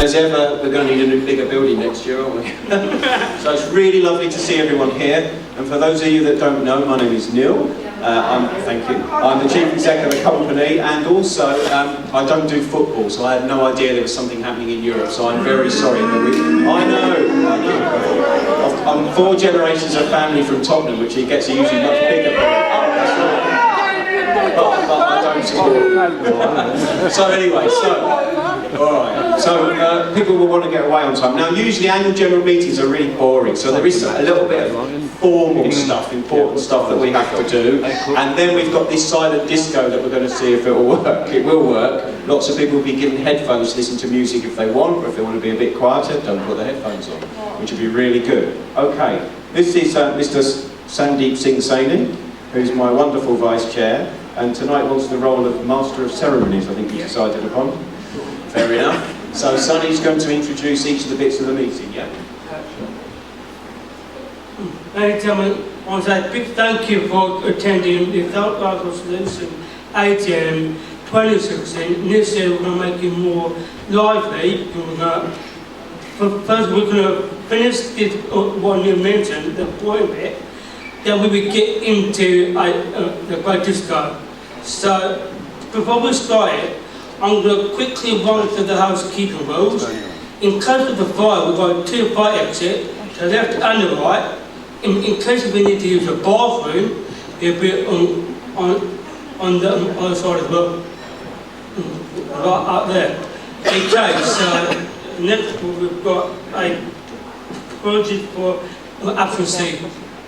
as ever, we're going to need a new, bigger building next year, aren't we? So it's really lovely to see everyone here. And for those of you that don't know, my name is Neil. Thank you. I'm the Chief Exec of the company, and also I don't do football, so I had no idea there was something happening in Europe. So I'm very sorry that I know. I'm 4 generations of family from Tottenham, which he gets a usually much bigger. But I don't support. So anyway, so people will want to get away on time. Now, usually annual general meetings are really boring, so there is a little bit of formal stuff, important stuff that we have to do, and then we've got this silent disco that we're going to see if it will work. It will work. Lots of people will be given headphones to listen to music if they want, or if they want to be a bit quieter, don't put the headphones on, which would be really good. Okay, this is Mr. Sandeep Singh Saini, who's my wonderful Vice Chair, and tonight wants the role of Master of Ceremonies, I think he's decided upon. Fair enough. So Sonny's going to introduce each of the bits of the meeting, yeah? Ladies and gentlemen, I want to say a big thank you for attending the Thurrock Resolution AGM 2016. This year we're going to make it more lively. First we're going to finish this, what you mentioned, the point bit. Then we will get into the great disco. So before we start it, I'm going to quickly run through the housekeeping rules. In case of the fire, we've got 2 fire exits, to the left and the right. In case we need to use a bathroom, it'll be on the other side as well. Right up there. Okay, so next we've got a project for absentee.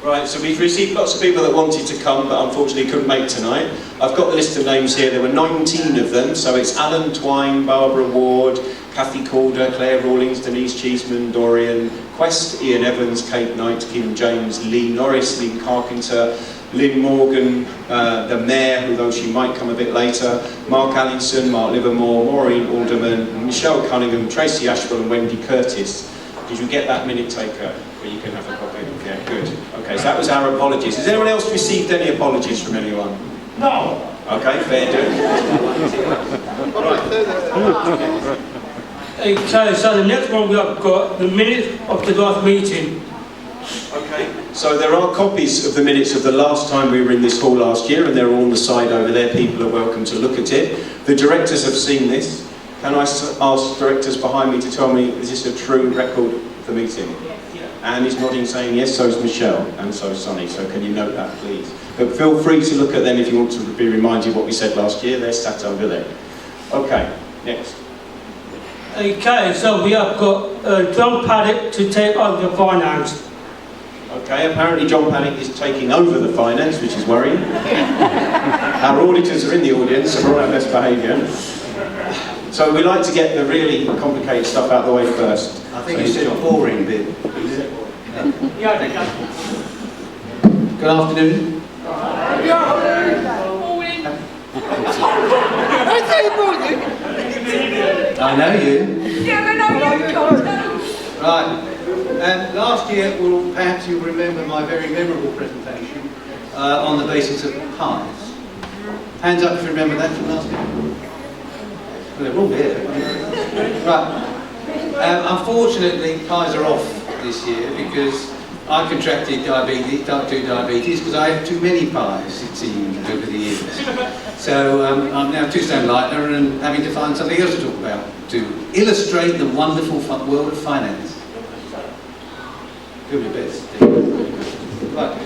Right, so we've received lots of people that wanted to come, but unfortunately couldn't make tonight. I've got the list of names here. There were 19 of them, so it's Alan Twine, Barbara Ward, Kathy Calder, Claire Rawlings, Denise Cheeseman, Dorian Quest, Ian Evans, Kate Knight, Kim James, Lee Norris, Lynn Carpenter, Lynn Morgan, the Mayor, although she might come a bit later, Mark Allinson, Mark Livermore, Maureen Alderman, Michelle Cunningham, Tracy Ashwell and Wendy Curtis. Did you get that minute taker where you can have a copy? Yeah, good. Okay, so that was our apologies. Has anyone else received any apologies from anyone? No! Okay, fair do. Okay, so the next one we have got the minutes of the last meeting. Okay, so there are copies of the minutes of the last time we were in this hall last year, and they're all on the side over there. People are welcome to look at it. The directors have seen this. Can I ask directors behind me to tell me, is this a true record of the meeting? Yes. Anne is nodding saying yes, so is Michelle, and so is Sonny, so can you note that please? But feel free to look at them if you want to be reminded what we said last year. They're sat over there. Okay, next. Okay, so we have got John Paddock to take over the finance. Okay, apparently John Paddock is taking over the finance, which is worrying. Our auditors are in the audience, so we're on our best behaviour. So we like to get the really complicated stuff out of the way first. I think you said a boring bit. Yeah. Good afternoon. I know you. Right. Last year, well, perhaps you'll remember my very memorable presentation on the basis of pies. Hands up if you remember that from last year. Well, they're all here. Right. Unfortunately, pies are off this year because I contracted diabetes, type 2 diabetes, because I had too many pies, it seemed, over the years. So I'm now 2 stone lighter and having to find something else to talk about to illustrate the wonderful world of finance. Do my best. Right.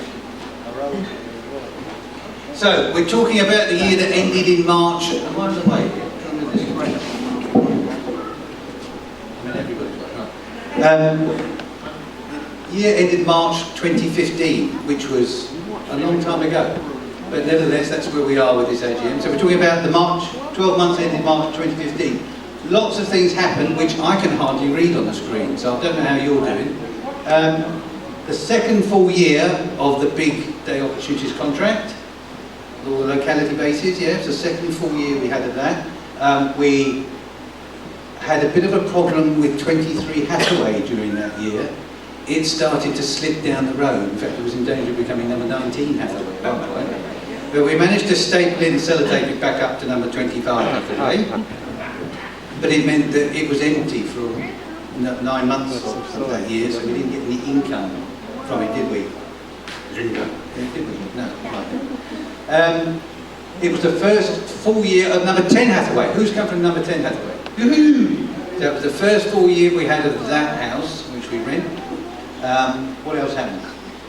So we're talking about the year that ended in March. Am I on the way? Year ended March 2015, which was a long time ago. But nevertheless, that's where we are with this AGM. So we're talking about the 12 months ended March 2015. Lots of things happened which I can hardly read on the screen, so I don't know how you're doing. The second full year of the big day opportunities contract, or the locality basis, yeah, it's the second full year we had of that. We had a bit of a problem with 23 Hathaway during that year. It started to slip down the road. In fact, it was in danger of becoming number 19 Hathaway, by the way. But we managed to staple in and sellotape it back up to number 25 Hathaway. but it meant that it was empty for 9 months of that year, so we didn't get any income from it, did we? Did we? No. Right. It was the first full year of number 10 Hathaway. Who's come from number 10 Hathaway? Woohoo! So it was the first full year we had of that house, which we rent. What else happened?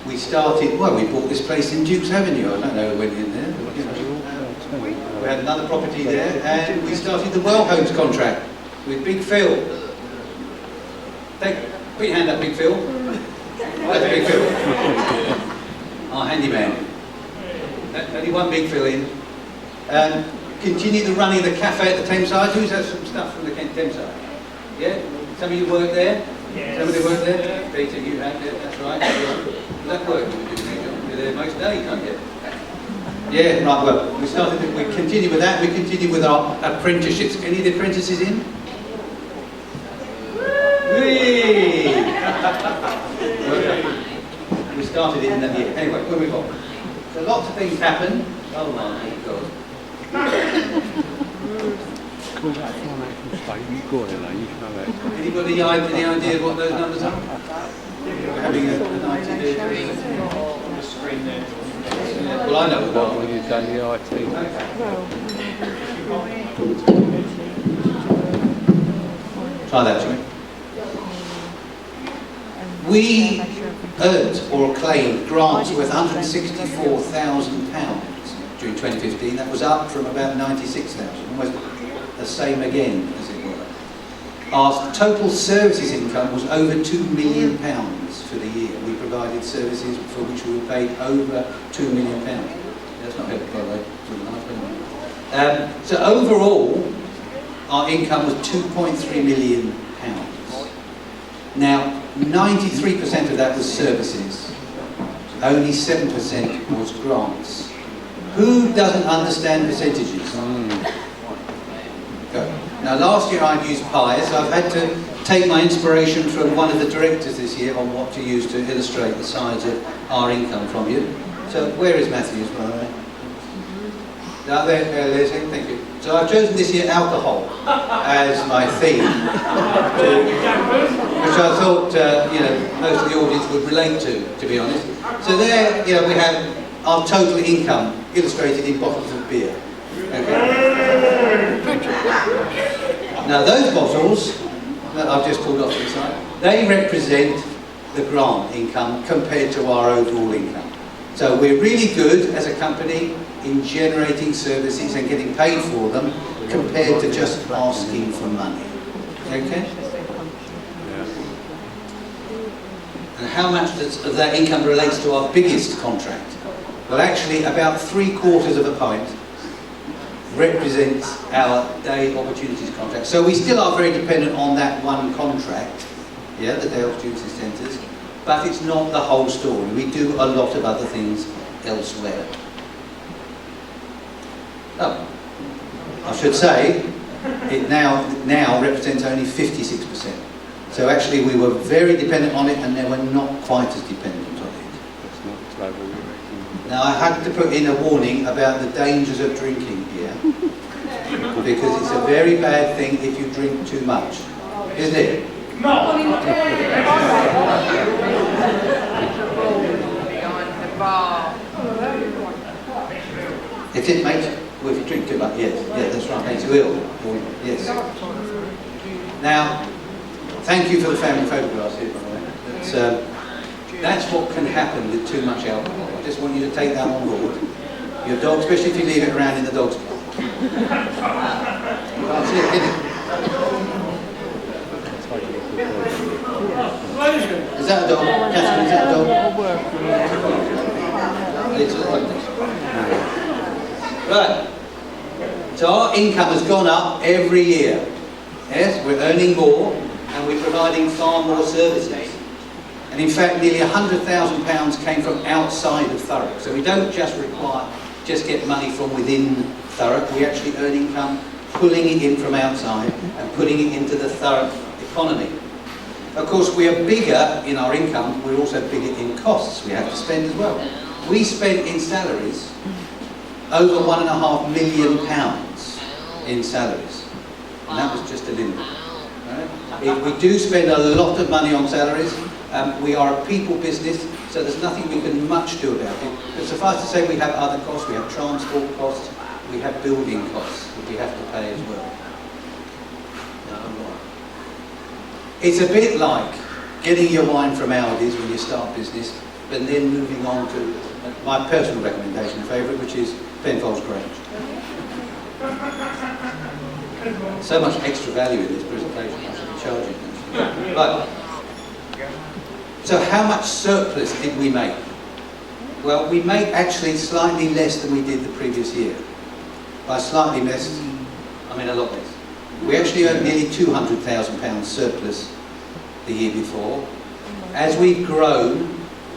We started, well, we bought this place in Duke's Avenue. I don't know who went in there. But, you know, we had another property there, and we started the Well Homes contract with Big Phil. Put your hand up, Big Phil. That's Big Phil. Our handyman. Only one Big Phil in. Continue the running of the cafe at the Thames side. Who's had some stuff from the Thames side? Yeah? Some of you work there? Yes. Somebody work there? Yeah. Peter, you have, yeah, that's right. That work you're there most days, aren't you? Yeah, right, well, we continue with that. We continue with our apprenticeships. Any of the apprentices in? Whee! We started it in that year. Anyway, we'll move on. So lots of things happen. Oh my God. Anybody any idea what those numbers are? We're having an idea. On the screen there. Well, I know what when you've done the IT. Try that, shall we? We earned or claimed grants worth £164,000 during 2015. That was up from about 96,000, almost the same again, as it were. Our total services income was over £2 million for the year. We provided services for which we were paid over £2 million. That's not helpful, by the way. So overall, our income was £2.3 million. Now, 93% of that was services. Only 7% was grants. Who doesn't understand percentages? Go. Now, last year I'd used pi, so I've had to take my inspiration from one of the directors this year on what to use to illustrate the size of our income from you. So, where is Matthews, by the way? There, Leslie, thank you. So I've chosen this year alcohol as my theme, which I thought most of the audience would relate to be honest. So there, we have our total income illustrated in bottles of beer. Okay. Now those bottles that I've just pulled off to the side, they represent the grant income compared to our overall income. So we're really good as a company in generating services and getting paid for them compared to just asking for money. Okay? And how much of that income relates to our biggest contract? Well, actually, about 3/4 of a pint represents our day opportunities contract. So we still are very dependent on that one contract, the day opportunities centres, but it's not the whole story. We do a lot of other things elsewhere. Oh, I should say, it now represents only 56%. So actually we were very dependent on it and now we're not quite as dependent on it. Now I had to put in a warning about the dangers of drinking here, because it's a very bad thing if you drink too much, isn't it? No! Is it, mate? Well, if you drink too much, yes. Yeah, that's right, makes you ill. Yes. Now, thank you for the family photographs here, by the way. That's what can happen with too much alcohol. I just want you to take that on board. Your dog, especially if you leave it around in the dog's bowl. You can't see it, can you? Is that a dog? Catherine, is that a dog? It's all right. Right. So our income has gone up every year. Yes, we're earning more and we're providing far more services. And in fact, nearly £100,000 came from outside of Thurrock. So we don't just get money from within Thurrock. We actually earn income pulling it in from outside and putting it into the Thurrock economy. Of course, we are bigger in our income. We're also bigger in costs we have to spend as well. We spent in salaries over £1.5 million in salaries. and that was just a little bit. Right? We do spend a lot of money on salaries. We are a people business, so there's nothing we can much do about it. But suffice to say, we have other costs. We have transport costs. We have building costs that we have to pay as well. It's a bit like getting your wine from Aldi's when you start business, but then moving on to my personal recommendation favourite, which is Penfolds Grange. So much extra value in this presentation, I should be charging them. But, so how much surplus did we make? Well, we made actually slightly less than we did the previous year. By slightly less, I mean a lot less. We actually earned nearly £200,000 surplus the year before. As we've grown,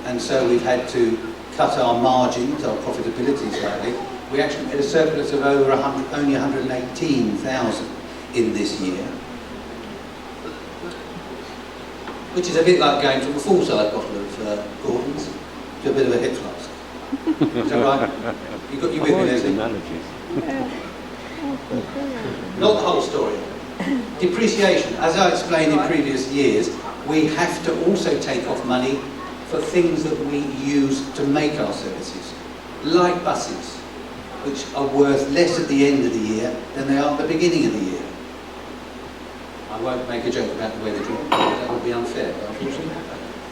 and so we've had to cut our margins, our profitability slightly, we actually made a surplus of over only 118,000 in this year. Which is a bit like going from a full-size bottle of Gordon's to a bit of a hip flask. Is that right? You with me, Leslie? Not the whole story. Depreciation. As I explained in previous years, we have to also take off money for things that we use to make our services, like buses, which are worth less at the end of the year than they are at the beginning of the year. I won't make a joke about the way they do it, that would be unfair, unfortunately.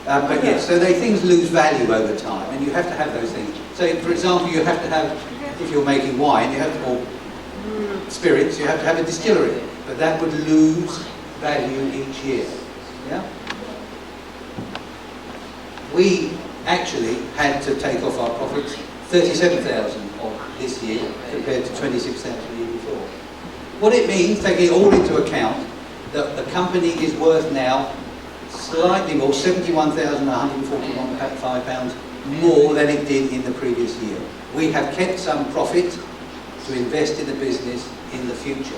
But yes, so things lose value over time, and you have to have those things. So, for example, you have to have, if you're making wine, you have to, or spirits, you have to have a distillery, but that would lose value each year. Yeah? We actually had to take off our profits 37,000 of this year compared to 26,000 the year before. What it means, taking it all into account, that the company is worth now slightly more, £71,145 more than it did in the previous year. We have kept some profit to invest in the business in the future.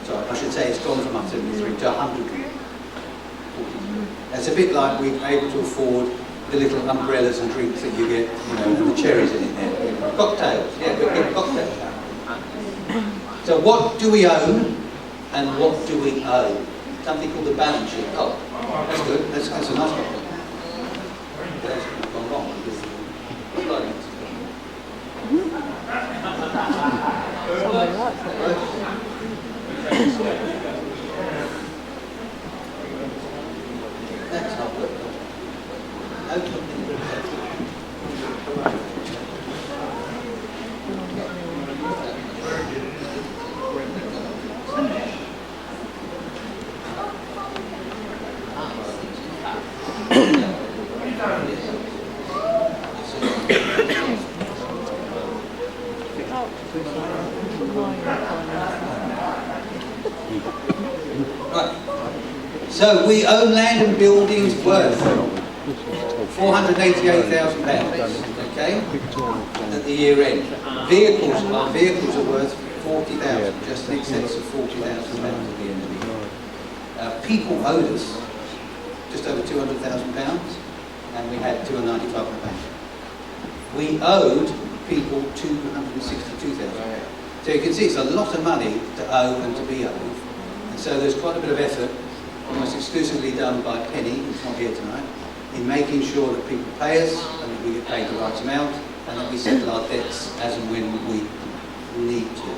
Sorry, I should say it's gone from 173 to 140. It's a bit like we're able to afford the little umbrellas and drinks that you get, and the cherries in it there. Cocktails, yeah, we get cocktails. So what do we own and what do we owe? Something called the balance sheet. Oh, that's good. That's a nice one. That's gone wrong because that's not good. Right. So we own land and buildings worth £488,000, okay, at the year end. Our vehicles are worth 40,000, just in excess of £40,000 at the end of the year. People owed us just over £200,000, and we had £295 in the bank. We owed people £262,000. So you can see it's a lot of money to owe and to be owed. And so there's quite a bit of effort, almost exclusively done by Penny, who's not here tonight, in making sure that people pay us and that we get paid the right amount and that we settle our debts as and when we need to.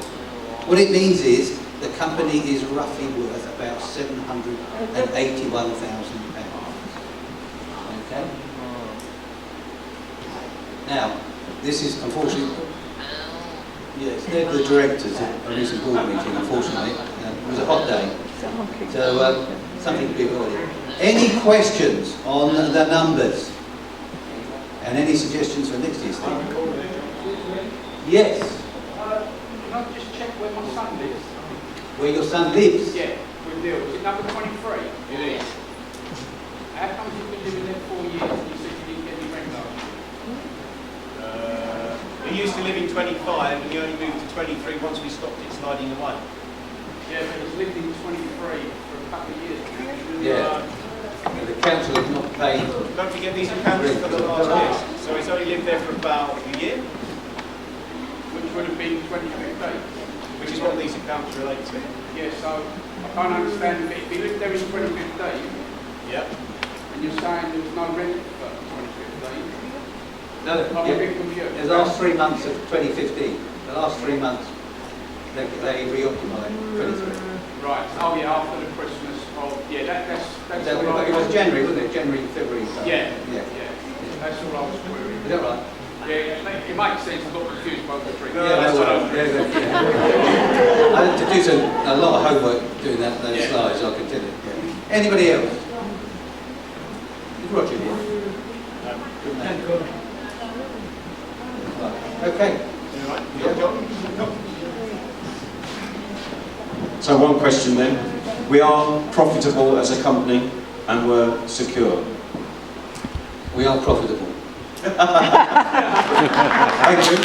What it means is the company is roughly worth about £781,000. Okay? Now, this is unfortunately, yes, they're the directors at a recent board meeting, unfortunately. It was a hot day, so something to be avoided. Any questions on the numbers? And any suggestions for next year's thing? Yes? Can I just check where my son lives? Where your son lives? Yeah, with Bill. Is it number 23? It is. How come he's been living there 4 years and you said you didn't get any rent last year? He used to live in 25 and he only moved to 23 once we stopped it sliding away. Yeah, but he's lived in 23 for a couple of years. Yeah. And the council has not paid. Don't forget these are council for the last years. So he's only lived there for about a year. Which would have been 2015. which is what these accounts relate to. Yeah, so I can't understand, if you lived there in 2015, Yeah. and you're saying there was no rent for 2015, No, I'm a bit confused. the last 3 months of 2015, the last 3 months, they reoccupied 23. Right, oh yeah, after the Christmas, that's It was January, wasn't it? January, February. So. Yeah, Yeah. that's all I was querying. Is that right? Yeah, it makes sense, I got confused by the three. Yeah, no, well, yeah. I had to do a lot of homework doing those slides, I can tell you. Yeah. Anybody else? Is Roger here? Good man. Right. Okay. So one question then. We are profitable as a company and we're secure. We are profitable. Thank you.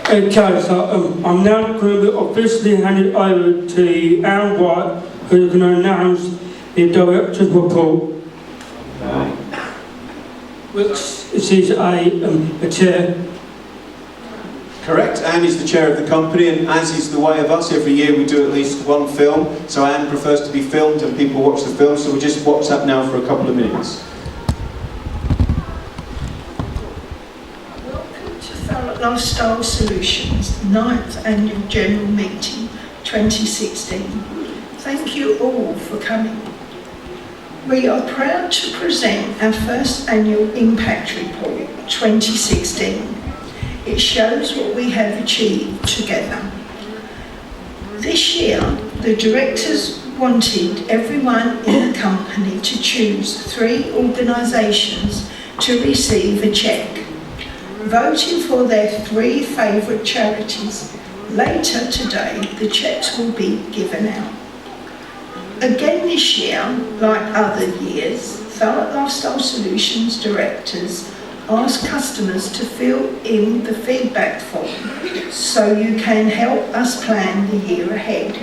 Okay, so I'm now going to officially hand it over to Anne White, who's going to announce the director's report, which is a chair. Correct. Anne is the chair of the company, and as is the way of us, every year we do at least one film. So Anne prefers to be filmed and people watch the film, so we'll just watch that now for a couple of minutes. Welcome to Thurrock Lifestyle Solutions 9th Annual General Meeting 2016. Thank you all for coming. We are proud to present our first annual Impact Report 2016. It shows what we have achieved together. This year, the directors wanted everyone in the company to choose 3 organisations to receive a cheque, voting for their 3 favourite charities. Later today, the cheques will be given out. Again this year, like other years, Thurrock Lifestyle Solutions directors ask customers to fill in the feedback form so you can help us plan the year ahead.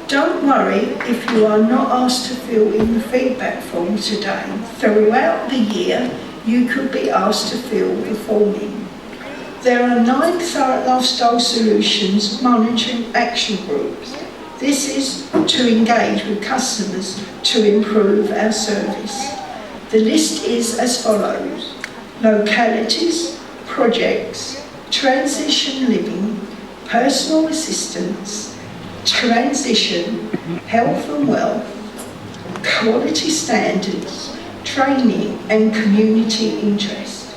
Don't worry if you are not asked to fill in the feedback form today. Throughout the year, you could be asked to fill the form in. There are 9 Thurrock Lifestyle Solutions monitoring action groups. This is to engage with customers to improve our service. The list is as follows: localities, projects, transition living, personal assistance, transition, health and wealth, quality standards, training and community interest.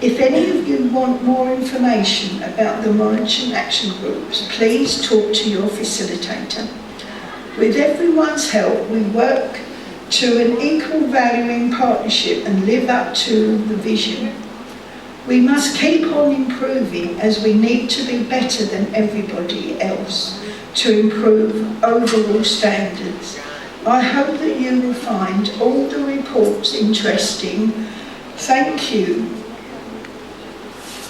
If any of you want more information about the monitoring action groups, please talk to your facilitator. With everyone's help, we work to an equal valuing partnership and live up to the vision. We must keep on improving as we need to be better than everybody else to improve overall standards. I hope that you will find all the reports interesting. Thank you.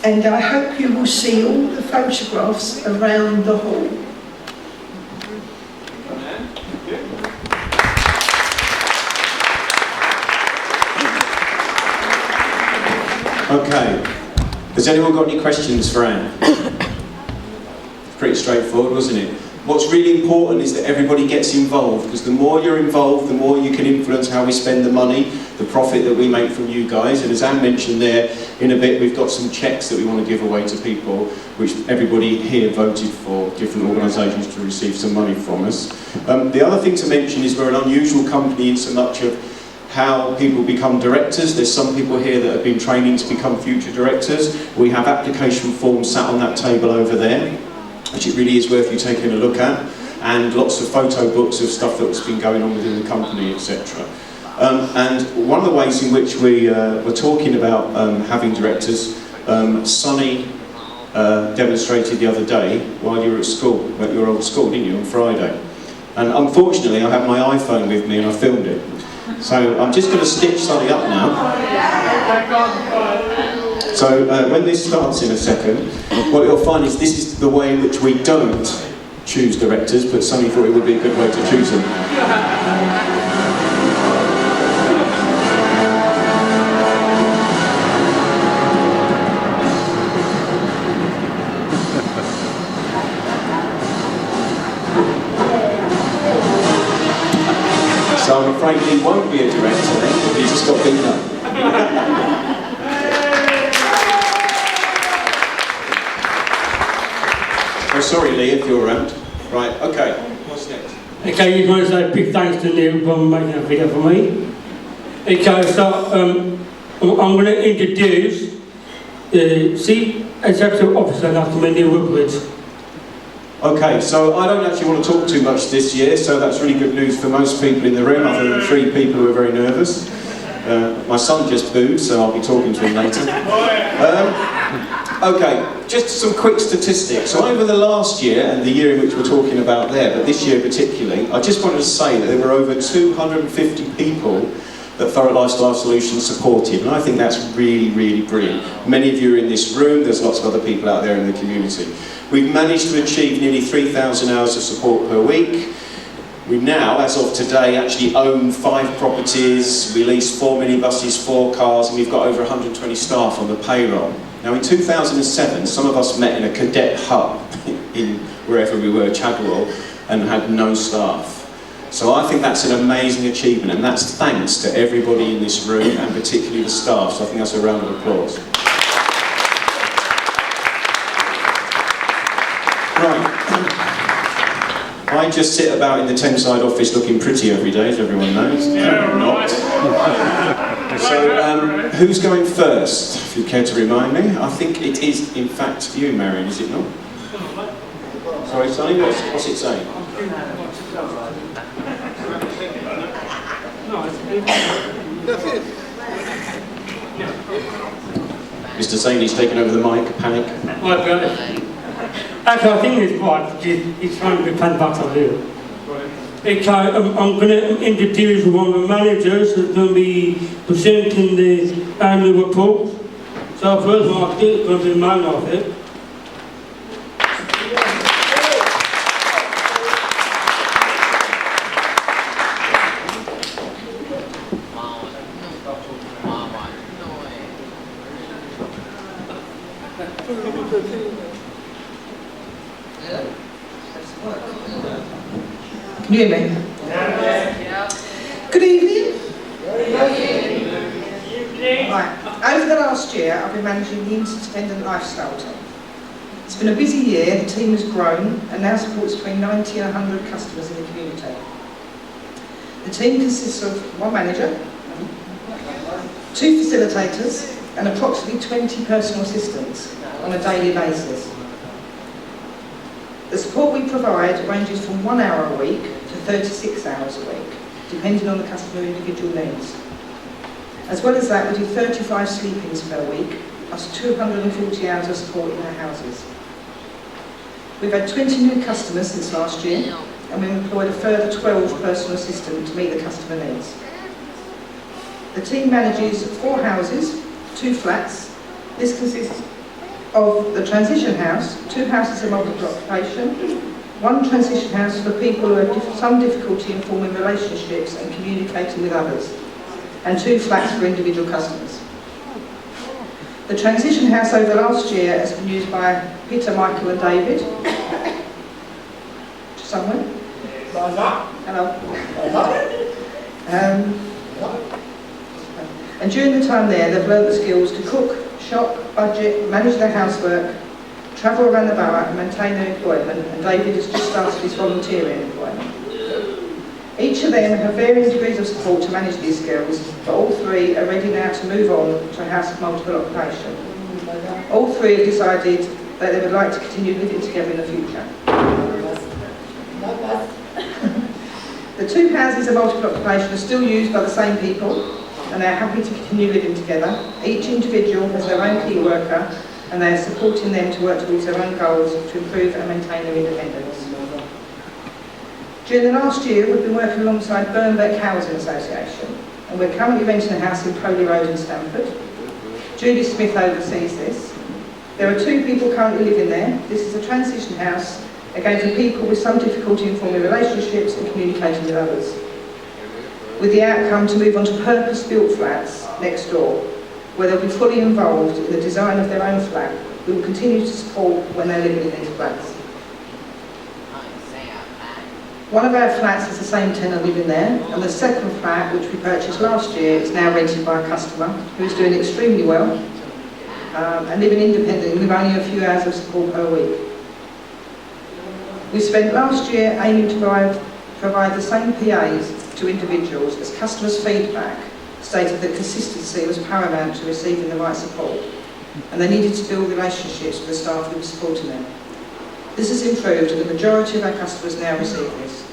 And I hope you will see all the photographs around the hall. Okay. Has anyone got any questions for Anne? Pretty straightforward, wasn't it? What's really important is that everybody gets involved, because the more you're involved, the more you can influence how we spend the money, the profit that we make from you guys. And as Anne mentioned there, in a bit we've got some cheques that we want to give away to people, which everybody here voted for, different organisations, to receive some money from us. The other thing to mention is we're an unusual company in so much of how people become directors. There's some people here that have been training to become future directors. We have application forms sat on that table over there, which it really is worth you taking a look at, and lots of photo books of stuff that's been going on within the company, etc. And one of the ways in which we were talking about having directors, Sonny demonstrated the other day while you were at school, at your old school, didn't you, on Friday? And unfortunately I have my iPhone with me and I filmed it. So I'm just going to stitch Sonny up now. So when this starts in a second, what you'll find is this is the way in which we don't choose directors, but Sonny thought it would be a good way to choose them. he won't be a director then, he just got beaten up. Oh, sorry, Lee, if you're around. Right, okay, what's next? Okay, just want to say a big thanks to Neil for making a video for me. Okay, so I'm going to introduce the Chief Executive Officer, Dr. Neil Woodward. Okay, so I don't actually want to talk too much this year, so that's really good news for most people in the room, other than 3 people who are very nervous. My son just booed, so I'll be talking to him later. Okay, just some quick statistics. So over the last year, and the year in which we're talking about there, but this year particularly, I just wanted to say that there were over 250 people that Thurrock Lifestyle Solutions supported, and I think that's really, really brilliant. Many of you are in this room, there's lots of other people out there in the community. We've managed to achieve nearly 3,000 hours of support per week. We now, as of today, actually own 5 properties, we lease 4 minibuses, 4 cars, and we've got over 120 staff on the payroll. Now in 2007, some of us met in a cadet hut in wherever we were, Chadwell, and had no staff. So I think that's an amazing achievement, and that's thanks to everybody in this room, and particularly the staff, so I think that's a round of applause. Right. I just sit about in the Thameside office looking pretty every day, as everyone knows. Yeah, not. So, who's going first, if you care to remind me? I think it is, in fact, you, Marion, is it not? Sorry, Sonny, what's it saying? Mr. Zaney's taken over the mic, panic. Actually, I think it's right. He's trying to be $10 on you. Okay, I'm going to introduce one of the managers who's going to be presenting the annual report. So first of all, I think it's going to be man of it. Can you hear me? Good evening. Right. Over the last year, I've been managing the Interdependent Lifestyle team. It's been a busy year, the team has grown and now supports between 90 and 100 customers in the community. The team consists of 1 manager, 2 facilitators and approximately 20 personal assistants on a daily basis. The support we provide ranges from 1 hour a week to 36 hours a week, depending on the customer individual needs. As well as that, we do 35 sleep-ins per week, plus 240 hours of support in our houses. We've had 20 new customers since last year, and we've employed a further 12 personal assistants to meet the customer needs. The team manages 4 houses, 2 flats. This consists of the transition house, 2 houses of multiple occupation, 1 transition house for people who have some difficulty in forming relationships and communicating with others, and 2 flats for individual customers. The transition house over last year has been used by Peter, Michael and David. Somewhere? Hello. And during the time there, they've learned the skills to cook, shop, budget, manage their housework, travel around the borough and maintain their employment, and David has just started his volunteering employment. Each of them have varying degrees of support to manage these skills, but all 3 are ready now to move on to a house of multiple occupation. All 3 have decided that they would like to continue living together in the future. The 2 houses of multiple occupation are still used by the same people, and they are happy to continue living together. Each individual has their own key worker, and they are supporting them to work towards their own goals to improve and maintain their independence. During the last year, we've been working alongside Burnbeck Housing Association, and we're currently renting a house in Proley Road in Stamford. Judy Smith oversees this. There are 2 people currently living there. This is a transition house, again for people with some difficulty in forming relationships and communicating with others, with the outcome to move on to purpose-built flats next door, where they'll be fully involved in the design of their own flat. We will continue to support when they're living in these flats. One of our flats has the same tenant living there, and the second flat, which we purchased last year, is now rented by a customer who is doing extremely well and living independently with only a few hours of support per week. We spent last year aiming to provide the same PAs to individuals as customers' feedback stated that consistency was paramount to receiving the right support, and they needed to build relationships with the staff who were supporting them. This has improved, and the majority of our customers now receive this.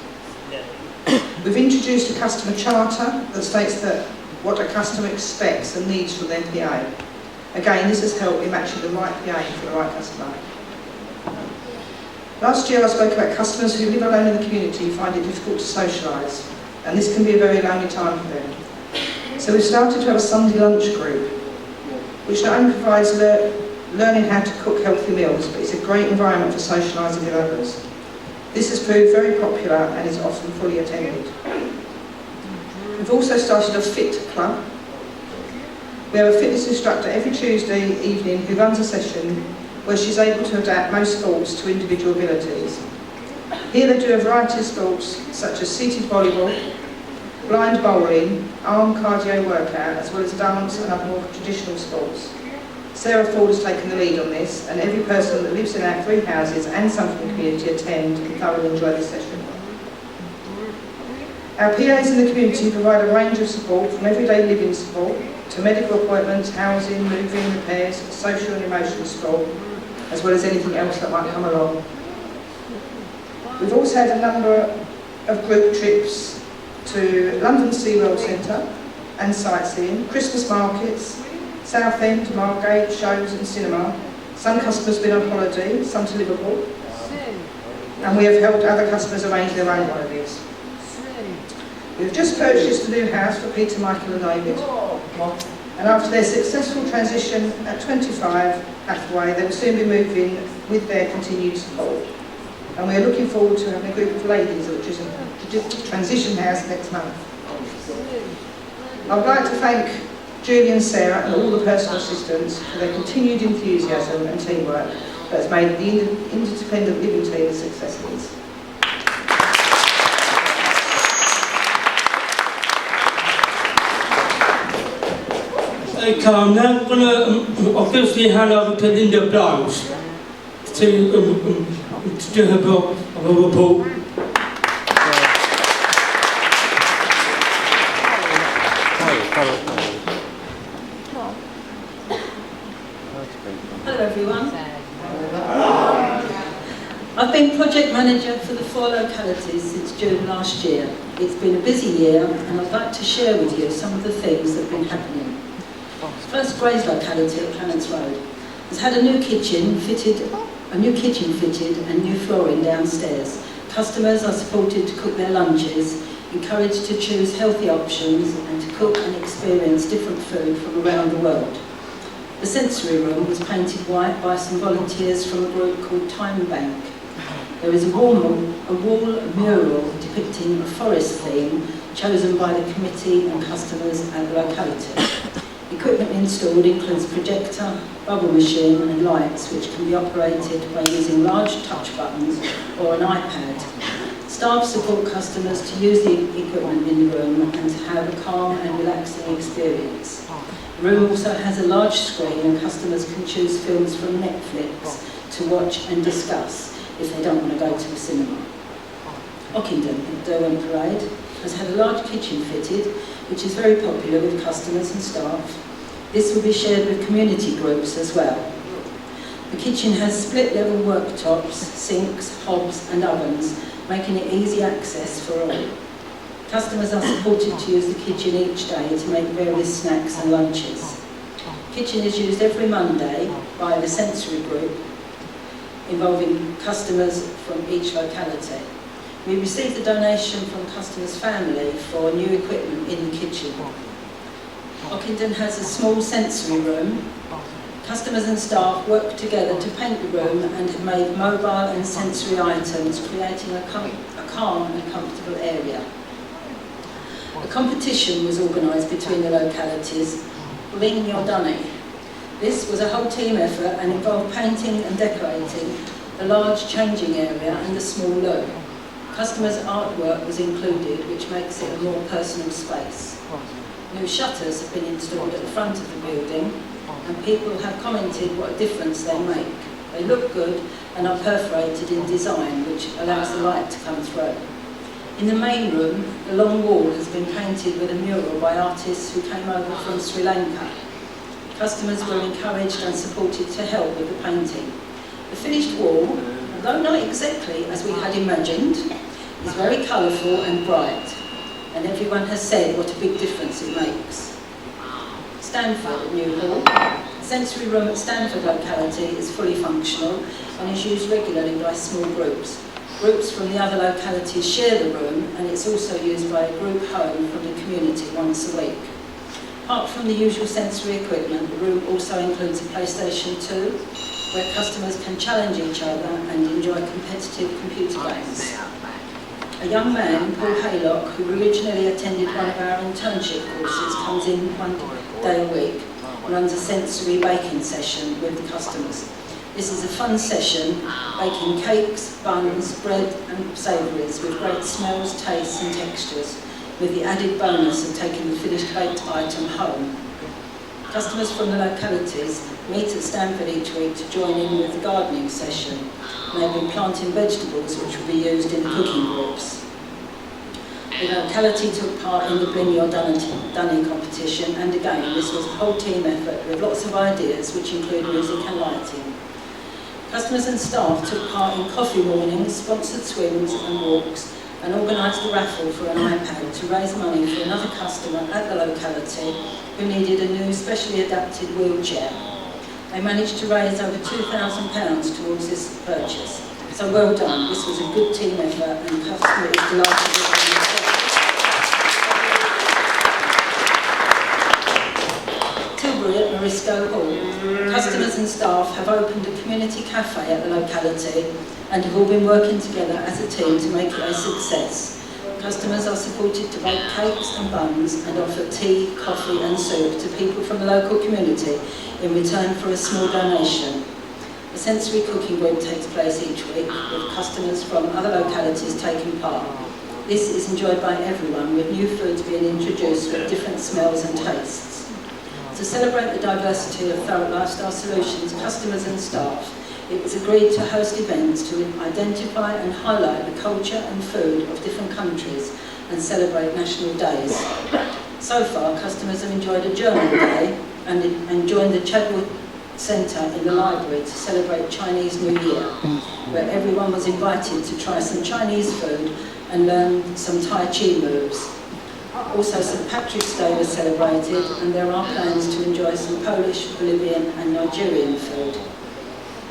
We've introduced a customer charter that states that what a customer expects and needs from their PA. Again, this has helped in matching the right PA for the right customer. Last year I spoke about customers who live alone in the community who find it difficult to socialise, and this can be a very lonely time for them. So we've started to have a Sunday lunch group, which not only provides learning how to cook healthy meals, but it's a great environment for socialising with others. This has proved very popular and is often fully attended. We've also started a fit club. We have a fitness instructor every Tuesday evening who runs a session where she's able to adapt most sports to individual abilities. Here they do a variety of sports such as seated volleyball, blind bowling, arm cardio workout, as well as dance and other more traditional sports. Sarah Ford has taken the lead on this, and every person that lives in our 3 houses and some from the community attend and thoroughly enjoy this session. Our PAs in the community provide a range of support from everyday living support to medical appointments, housing, moving, repairs, social and emotional support, as well as anything else that might come along. We've also had a number of group trips to London SeaWorld Centre and sightseeing, Christmas markets, Southend, Margate, shows and cinema. Some customers have been on holiday, some to Liverpool, and we have helped other customers arrange their own holidays. We've just purchased a new house for Peter, Michael and David, and after their successful transition at 25 Hathaway, they will soon be moving with their continued support. And we are looking forward to having a group of ladies at the transition house next month. I would like to thank Julie and Sarah and all the personal assistants for their continued enthusiasm and teamwork that has made the independent living team a success of this. Okay, I'm now going to officially hand over to Linda Blows to do her book of a report. Hello everyone. I've been project manager for the 4 localities since June last year. It's been a busy year and I'd like to share with you some of the things that have been happening. First, Gray's locality at Clarence Road has had a new kitchen fitted and new flooring downstairs. Customers are supported to cook their lunches, encouraged to choose healthy options and to cook and experience different food from around the world. The sensory room was painted white by some volunteers from a group called Time Bank. There is a wall mural depicting a forest theme chosen by the committee and customers at the locality. Equipment installed includes projector, bubble machine and lights which can be operated by using large touch buttons or an iPad. Staff support customers to use the equipment in the room and to have a calm and relaxing experience. The room also has a large screen and customers can choose films from Netflix to watch and discuss if they don't want to go to the cinema. Ockenden at Derwent Parade has had a large kitchen fitted, which is very popular with customers and staff. This will be shared with community groups as well. The kitchen has split-level worktops, sinks, hobs and ovens, making it easy access for all. Customers are supported to use the kitchen each day to make various snacks and lunches. The kitchen is used every Monday by the sensory group, involving customers from each locality. We received a donation from customers' family for new equipment in the kitchen. Ockenden has a small sensory room. Customers and staff work together to paint the room and have made mobile and sensory items, creating a calm and comfortable area. A competition was organised between the localities, Bling Your Dunny. This was a whole team effort and involved painting and decorating the large changing area and the small loo. Customers' artwork was included, which makes it a more personal space. New shutters have been installed at the front of the building, and people have commented what a difference they make. They look good and are perforated in design, which allows the light to come through. In the main room, the long wall has been painted with a mural by artists who came over from Sri Lanka. Customers were encouraged and supported to help with the painting. The finished wall, although not exactly as we had imagined, is very colourful and bright, and everyone has said what a big difference it makes. Stanford, New Hall. The sensory room at Stanford locality is fully functional and is used regularly by small groups. Groups from the other localities share the room, and it's also used by a group home from the community once a week. Apart from the usual sensory equipment, the room also includes a PlayStation 2, where customers can challenge each other and enjoy competitive computer games. A young man, Paul Haylock, who originally attended one of our internship courses, comes in one day a week and runs a sensory baking session with the customers. This is a fun session, baking cakes, buns, bread and savouries with great smells, tastes and textures, with the added bonus of taking the finished baked item home. Customers from the localities meet at Stanford each week to join in with the gardening session, and they've been planting vegetables which will be used in the cooking groups. The locality took part in the Bring Your Dunny competition, and again this was a whole team effort with lots of ideas which include music and lighting. Customers and staff took part in coffee mornings, sponsored swims and walks, and organised a raffle for an iPad to raise money for another customer at the locality who needed a new specially adapted wheelchair. They managed to raise over £2,000 towards this purchase. So well done, this was a good team effort and the customer is delighted with the Tilbury at Morisco Hall. Customers and staff have opened a community cafe at the locality and have all been working together as a team to make it a success. Customers are supported to bake cakes and buns and offer tea, coffee and soup to people from the local community in return for a small donation. A sensory cooking group takes place each week with customers from other localities taking part. This is enjoyed by everyone, with new foods being introduced with different smells and tastes. To celebrate the diversity of Thurrock Lifestyle Solutions customers and staff, it was agreed to host events to identify and highlight the culture and food of different countries and celebrate national days. So far, customers have enjoyed a German day and joined the Chadwell Centre in the library to celebrate Chinese New Year, where everyone was invited to try some Chinese food and learn some Tai Chi moves. Also, St Patrick's Day was celebrated, and there are plans to enjoy some Polish, Bolivian and Nigerian food.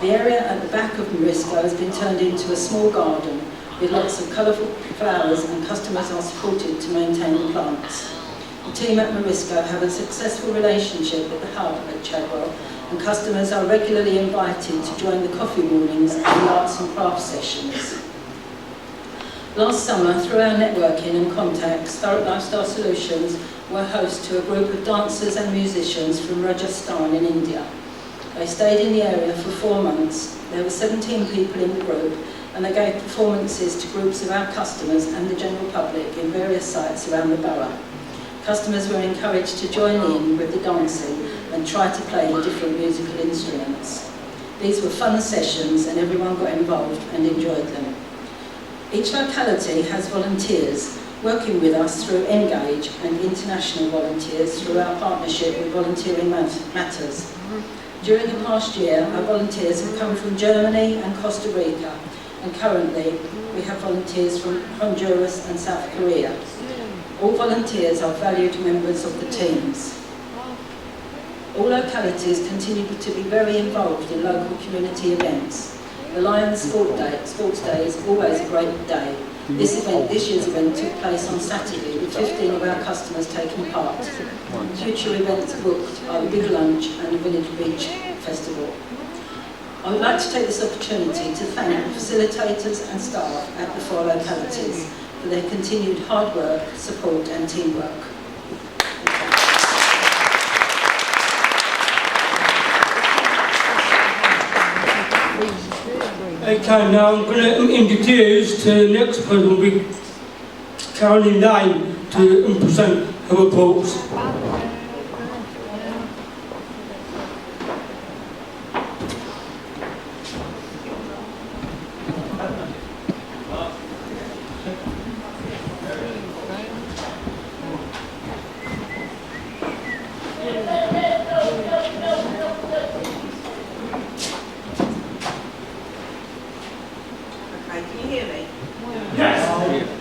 The area at the back of Morisco has been turned into a small garden with lots of colourful flowers, and customers are supported to maintain the plants. The team at Morisco have a successful relationship with the hub at Chadwell, and customers are regularly invited to join the coffee mornings and the arts and crafts sessions. Last summer, through our networking and contacts, Thurrock Lifestyle Solutions were host to a group of dancers and musicians from Rajasthan in India. They stayed in the area for 4 months. There were 17 people in the group, and they gave performances to groups of our customers and the general public in various sites around the borough. Customers were encouraged to join in with the dancing and try to play the different musical instruments. These were fun sessions and everyone got involved and enjoyed them. Each locality has volunteers working with us through Engage and international volunteers through our partnership with Volunteering Matters. During the past year, our volunteers have come from Germany and Costa Rica, and currently we have volunteers from Honduras and South Korea. All volunteers are valued members of the teams. All localities continue to be very involved in local community events. The Lions Sports Day is always a great day. This year's event took place on Saturday with 15 of our customers taking part. Future events booked are the Big Lunch and the Village Beach Festival. I would like to take this opportunity to thank the facilitators and staff at the 4 localities for their continued hard work, support and teamwork. Okay, now I'm going to introduce to the next person, will be Caroline Lane, to present her reports.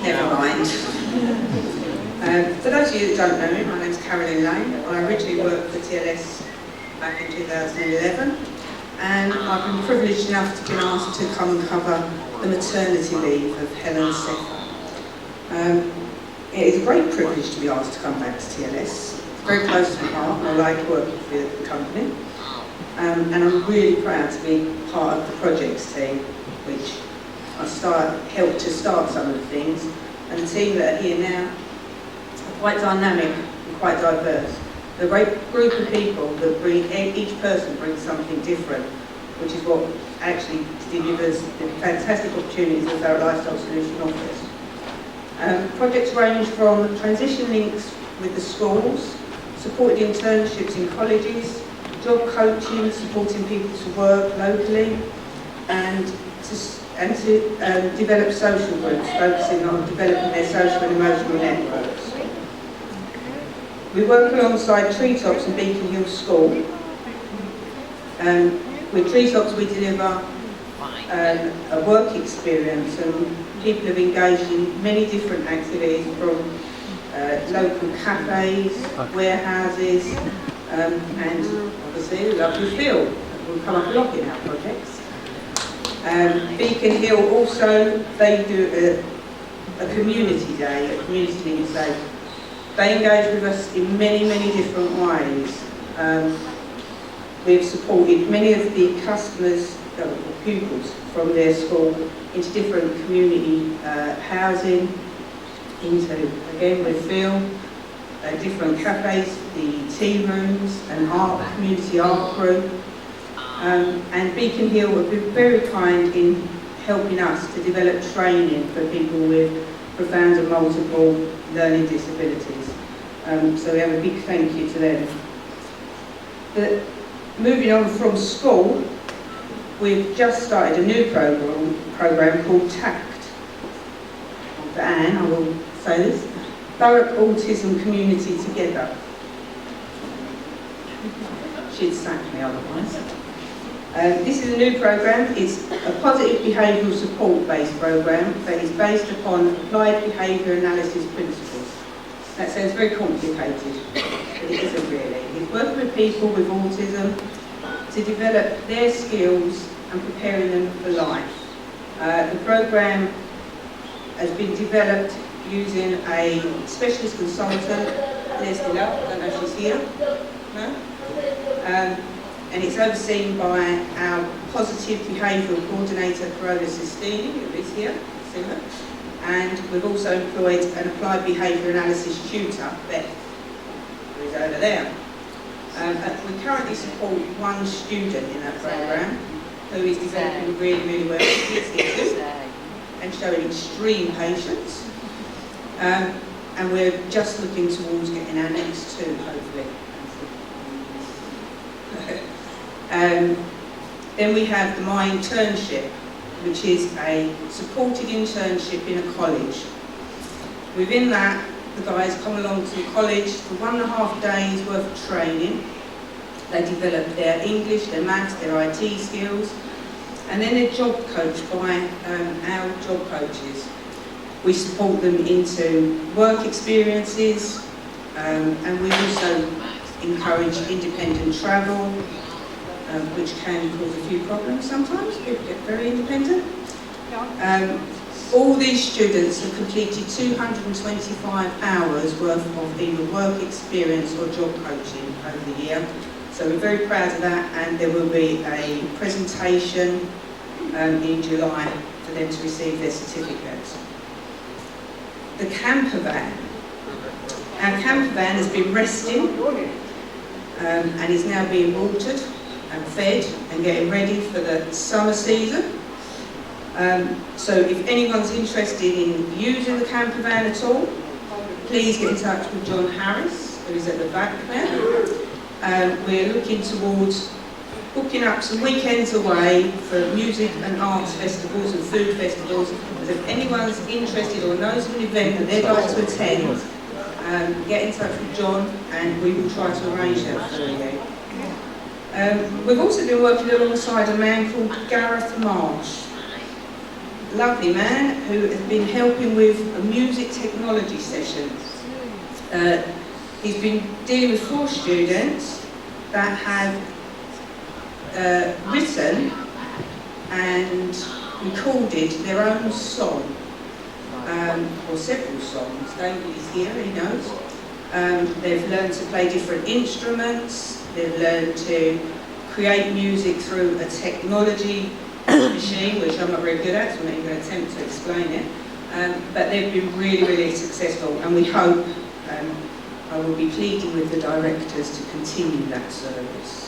Never mind. For those of you that don't know me, my name's Caroline Lane. I originally worked for TLS back in 2011, and I've been privileged enough to be asked to come and cover the maternity leave of Helen Sefer. It is a great privilege to be asked to come back to TLS. It's very close to my heart, and I like working for the company. And I'm really proud to be part of the projects team, which helped to start some of the things, and the team that are here now are quite dynamic and quite diverse. They're a great group of people that each person brings something different, which is what actually delivers the fantastic opportunities that our Lifestyle Solution offers. Projects range from transition links with the schools, supported internships in colleges, job coaching, supporting people to work locally, and to develop social groups, focusing on developing their social and emotional networks. We work alongside Treetops and Beacon Hill School. With Treetops we deliver a work experience, and people have engaged in many different activities, from local cafes, warehouses, and obviously a lovely field. We'll come up a lot in our projects. Beacon Hill also, they do a community day, a community leaders day. They engage with us in many, many different ways. We've supported many of the customers, or pupils from their school, into different community housing, into, again with Phil, different cafes, the tea rooms, an community art group. And Beacon Hill have been very kind in helping us to develop training for people with profound and multiple learning disabilities. So we have a big thank you to them. But moving on from school, we've just started a new program called TACT. For Anne, I will say this: Thurrock Autism Community Together. She'd sack me otherwise. This is a new program. It's a positive behavioural support-based program that is based upon applied behaviour analysis principles. That sounds very complicated, but it isn't really. It's working with people with autism to develop their skills and preparing them for life. The program has been developed using a specialist consultant, Leslie Love, I don't know if she's here. No? And it's overseen by our positive behavioural coordinator, Corona Sistini, who is here, and we've also employed an applied behaviour analysis tutor, Beth, who is over there. We currently support one student in our programme who is developing really, really well, and showing extreme patience. And we're just looking towards getting our next two, hopefully. Then we have My Internship, which is a supported internship in a college. Within that, the guys come along to the college for 1.5 days worth of training. They develop their English, their maths, their IT skills, and then they're job coached by our job coaches. We support them into work experiences, and we also encourage independent travel, which can cause a few problems sometimes. People get very independent. All these students have completed 225 hours worth of either work experience or job coaching over the year. So we're very proud of that, and there will be a presentation in July for them to receive their certificates. The camper van. Our camper van has been resting and is now being watered and fed and getting ready for the summer season. So if anyone's interested in using the camper van at all, please get in touch with John Harris, who is at the back there. We're looking towards booking up some weekends away for music and arts festivals and food festivals. So if anyone's interested or knows of an event that they'd like to attend, get in touch with John and we will try to arrange that for you. We've also been working alongside a man called Gareth Marsh. Lovely man who has been helping with a music technology session. He's been dealing with 4 students that have written and recorded their own song, or several songs. David is here, he knows. They've learned to play different instruments, they've learned to create music through a technology machine, which I'm not very good at, so I'm not even going to attempt to explain it. But they've been really, really successful, and we hope, I will be pleading with the directors to continue that service.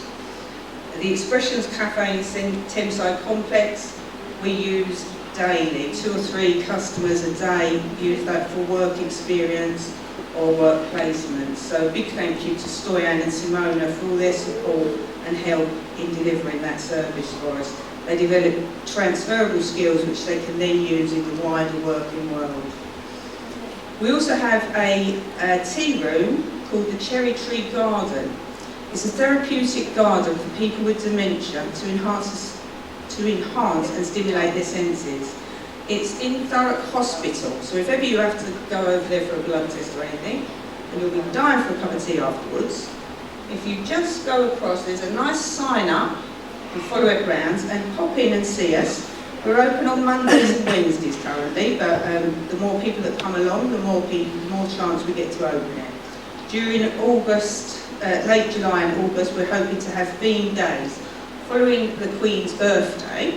The Expressions Cafe in Thameside Complex, we use daily. 2 or 3 customers a day use that for work experience or work placement. So big thank you to Stoyan and Simona for all their support and help in delivering that service for us. They develop transferable skills which they can then use in the wider working world. We also have a tea room called the Cherry Tree Garden. It's a therapeutic garden for people with dementia to enhance and stimulate their senses. It's in Thurrock Hospital, so if ever you have to go over there for a blood test or anything, and you'll be dying for a cup of tea afterwards, if you just go across, there's a nice sign up and follow it round and pop in and see us. We're open on Mondays and Wednesdays currently, but the more people that come along, the more chance we get to open it. During August, late July and August, we're hoping to have theme days. Following the Queen's birthday,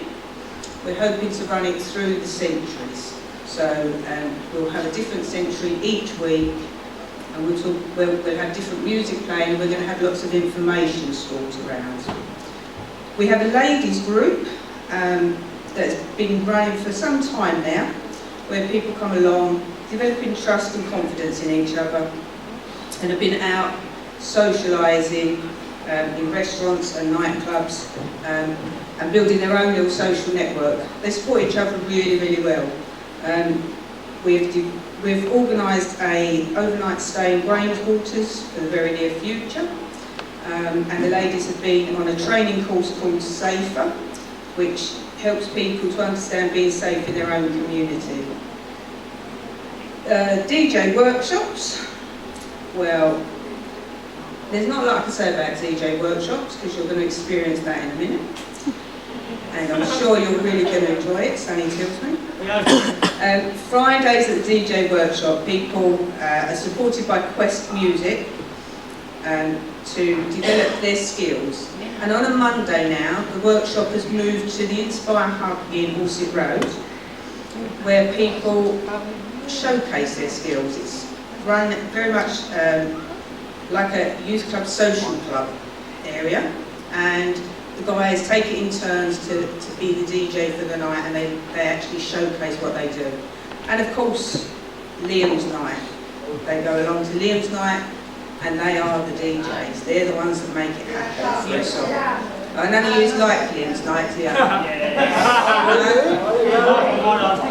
we're hoping to run it through the centuries. So we'll have a different century each week, and we'll have different music playing, and we're going to have lots of information stored around. We have a ladies group that's been running for some time now, where people come along, developing trust and confidence in each other, and have been out socialising in restaurants and nightclubs and building their own little social network. They support each other really, really well. We've organised an overnight stay in Grange Waters for the very near future, and the ladies have been on a training course called Safer, which helps people to understand being safe in their own community. DJ workshops. Well, there's not a lot I can say about DJ workshops because you're going to experience that in a minute. And I'm sure you're really going to enjoy it, Sunny tells me. Fridays at the DJ workshop, people are supported by Quest Music to develop their skills. And on a Monday now, the workshop has moved to the Inspire Hub in Dorset Road, where people showcase their skills. It's run very much like a youth club, social club area, and the guys take it in turns to be the DJ for the night, and they actually showcase what they do. And of course, Liam's night. They go along to Liam's night, and they are the DJs. They're the ones that make it happen. Yes, I none of you like Liam's night, do you? Oh,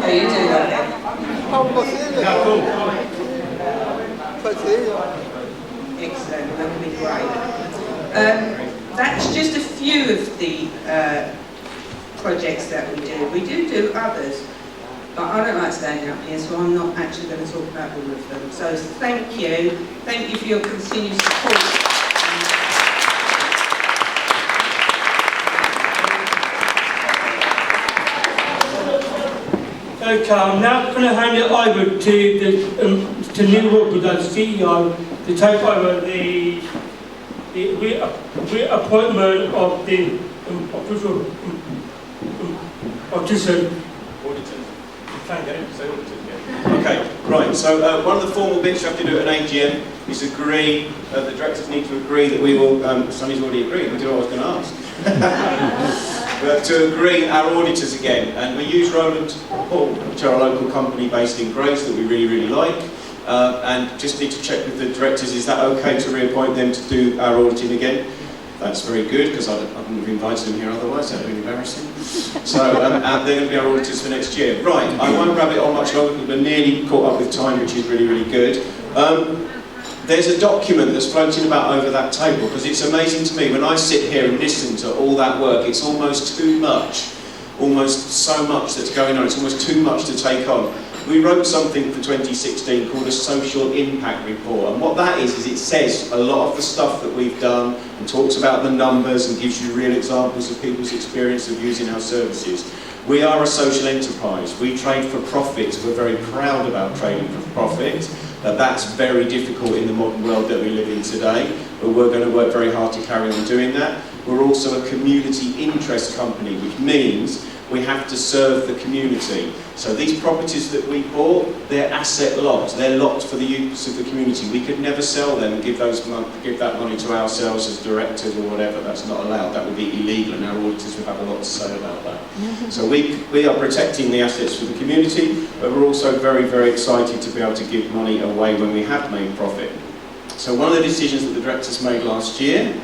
you do love it. Excellent, that would be great. That's just a few of the projects that we do. We do others, but I don't like standing up here, so I'm not actually going to talk about all of them. So thank you for your continued support. Okay, I'm now going to hand it over to Neil Wilkins, our CEO, to take over the reappointment of the official auditor. Okay, right, so one of the formal bits you have to do at an AGM is agree, the directors need to agree that we will, Sunny's already agreed, I didn't know what I was going to ask. But to agree our auditors again, and we use Roland Hall, which are a local company based in Grays that we really, really like, and just need to check with the directors, is that okay to reappoint them to do our auditing again? That's very good, because I wouldn't have invited them here otherwise, that would be embarrassing. So, and they're going to be our auditors for next year. Right, I won't grab it on much longer, because we're nearly caught up with time, which is really, really good. There's a document that's floating about over that table, because it's amazing to me, when I sit here and listen to all that work, it's almost too much, almost so much that's going on, it's almost too much to take on. We wrote something for 2016 called a social impact report, and what that is it says a lot of the stuff that we've done and talks about the numbers and gives you real examples of people's experience of using our services. We are a social enterprise. We trade for profit. We're very proud about trading for profit. That's very difficult in the modern world that we live in today, but we're going to work very hard to carry on doing that. We're also a community interest company, which means we have to serve the community. So these properties that we bought, they're asset locked. They're locked for the use of the community. We could never sell them and give that money to ourselves as directors or whatever. That's not allowed. That would be illegal, and our auditors would have a lot to say about that. So we are protecting the assets for the community, but we're also very, very excited to be able to give money away when we have made profit. So one of the decisions that the directors made last year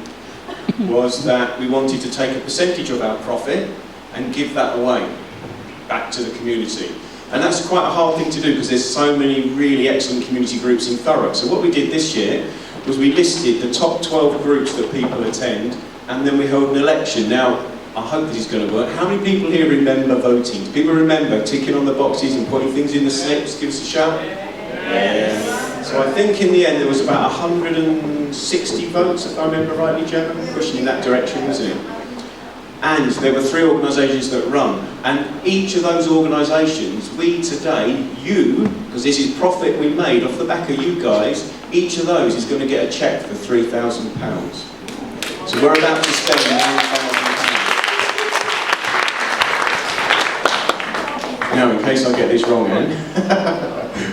was that we wanted to take a percentage of our profit and give that away back to the community. And that's quite a hard thing to do because there's so many really excellent community groups in Thurrock. So what we did this year was we listed the top 12 groups that people attend, and then we held an election. Now, I hope this is going to work. How many people here remember voting? Do people remember ticking on the boxes and putting things in the slips? Give us a shout. Yeah. So I think in the end there was about 160 votes, if I remember rightly, Gemma, pushing in that direction, wasn't it? And there were 3 organisations that run, and each of those organisations, we today, because this is profit we made off the back of you guys, each of those is going to get a cheque for £3,000. So we're about to spend £9,000. Now, in case I get this wrong then,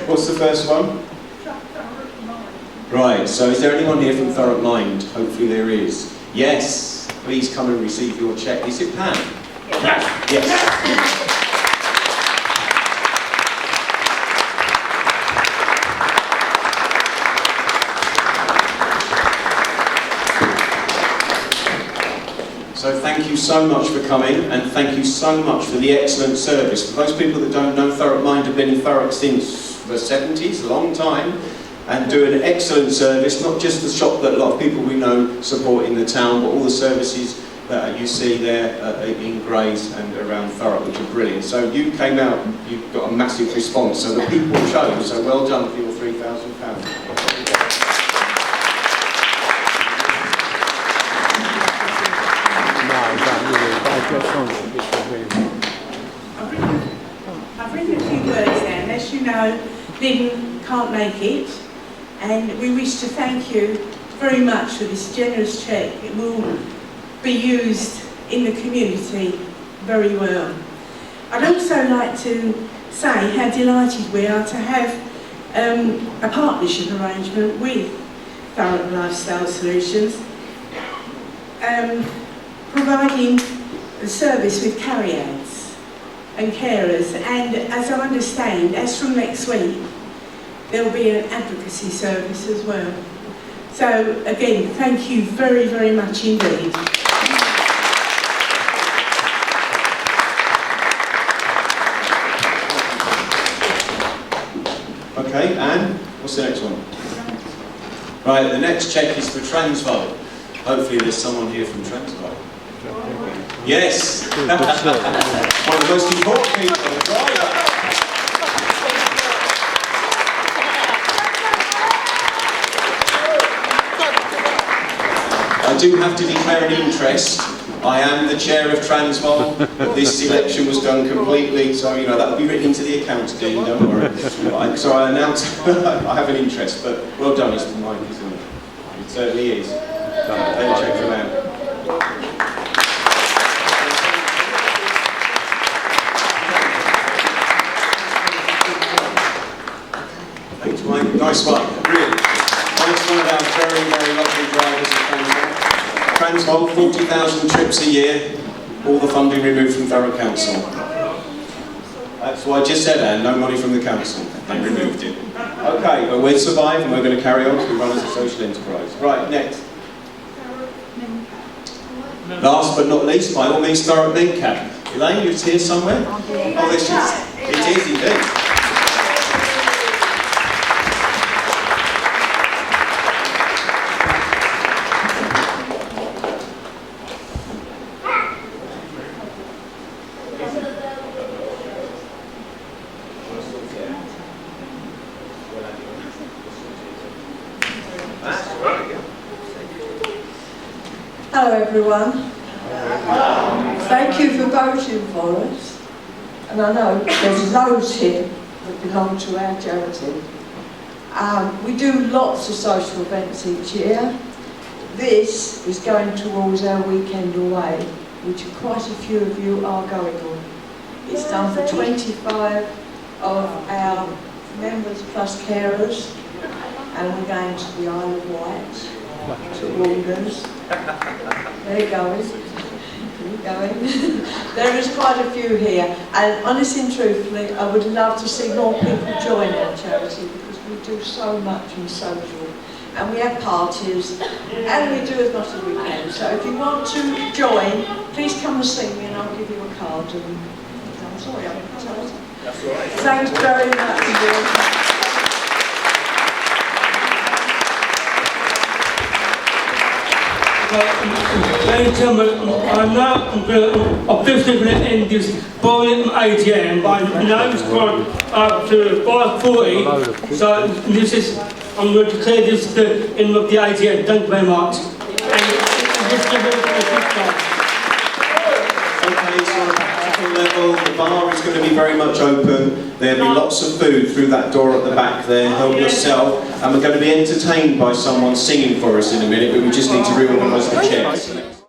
what's the first one? Right, so is there anyone here from Thurrock Mind? Hopefully there is. Yes. Please come and receive your cheque. Is it Pam? Yes. Yes. So thank you so much for coming, and thank you so much for the excellent service. For those people that don't know, Thurrock Mind have been in Thurrock since the 70s, a long time, and doing an excellent service, not just the shop that a lot of people we know support in the town, but all the services that you see there in Grays and around Thurrock, which are brilliant. So you came out, you got a massive response, so the people chose, so well done for your £3,000. I've written a few words there, and as you know, Lynn can't make it, and we wish to thank you very much for this generous cheque. It will be used in the community very well. I'd also like to say how delighted we are to have a partnership arrangement with Thurrock Lifestyle Solutions, providing the service with carry-outs and carers, and as I understand, as from next week, there will be an advocacy service as well. So again, thank you very, very much indeed. Okay, Anne, what's the next one? Right, the next cheque is for Transvaal. Hopefully there's someone here from Transvaal. Yes! One of the most important people, the driver. I do have to declare an interest. I am the chair of Transvaal, but this election was done completely, so you know that will be written into the accounts, Dean, don't worry. So I announce I have an interest, but well done, Mr. Mike, isn't it? It certainly is. Then check them out. Thanks, Mike. Nice one, really. Thanks one of our very, very lovely drivers of Transvaal. Transvaal, 40,000 trips a year, All the funding removed from Thurrock Council. That's what I just said, Anne, no money from the council. They removed it. Okay, but we'll survive and we're going to carry on because we run as a social enterprise. Right, next. Last but not least, by all means, Thurrock NECAP. Elaine, you're here somewhere? Oh, there she is. It is indeed. Hello everyone. Thank you for voting for us. And I know there's loads here that belong to our charity. We do lots of social events each year. This is going towards our weekend away, which quite a few of you are going on. It's done for 25 of our members plus carers, and we're going to the Isle of Wight, to Walders. There you go. There is quite a few here, and honestly and truthfully, I would love to see more people join our charity because we do so much in social, and we have parties, and we do as much as we can. So if you want to join, please come and see me, and I'll give you a card. And I'm sorry, I'm excited. That's all right. Thanks very much. Ladies and gentlemen, I'm now officially going to end this boring AGM, but now it's gone up to 5:40, so this is, I'm going to declare this the end of the AGM. Thank you very much. Okay, so on a practical level, the bar is going to be very much open. There'll be lots of food through that door at the back there. Help yourself. And we're going to be entertained by someone singing for us in a minute, but we just need to reorganise the chairs.